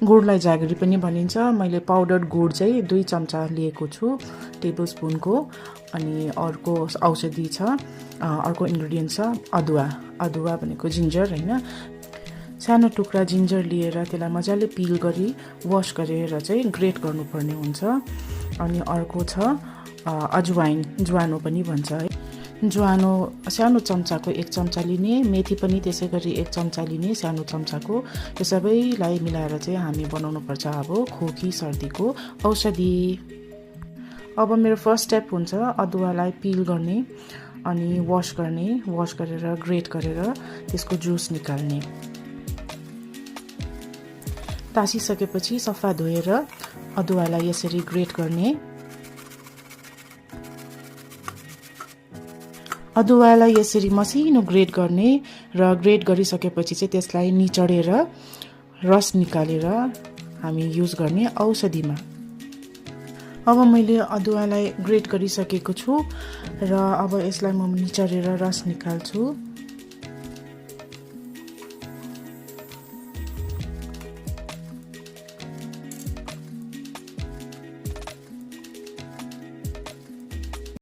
गुडलाई जागरी पनि भनिन्छ। मैले पाउडर्ड गुड चाहिँ 2 चम्चा लिएको छु टेबल स्पुनको। अनि अर्को औषधि छ, अर्को इन्ग्रेडियन्ट छ अदुवा। अदुवा भनेको जिन्जर हैन। सानो टुक्रा जिन्जर लिएर त्यसलाई मजाले पिल गरी वाश गरेर चाहिँ ग्रेट गर्नुपर्ने हुन्छ। अनि अर्को छ अजवाइन, ज्वानो पनि भन्छ है। ज्वानो सानो चम्चाको 1 चम्चा लिने, मेथी पनि त्यसै गरी 1 चम्चा लिने सानो चम्चाको। त्यो सबैलाई मिलाएर चाहिँ हामी बनाउनु पर्छ अब खोकी सर्दीको औषधि। अब मेरो फर्स्ट स्टेप हुन्छ अदुवालाई पिल गर्ने अनि वाश गर्ने, वाश गरेर ग्रेट गरेर त्यसको जुस निकाल्ने। तासिसकेपछि सफा धोएर अदुवालाई यसरी ग्रेट गर्ने। अदुवालाई यसरी मसिनो ग्रेट गर्ने र ग्रेट गरिसकेपछि चाहिँ त्यसलाई निचोडेर रस निकालेर हामी युज गर्ने औषधिमा। अब मैले अदुवालाई ग्रेट गरिसकेको छु र अब यसलाई म निचोडेर रस निकाल्छु।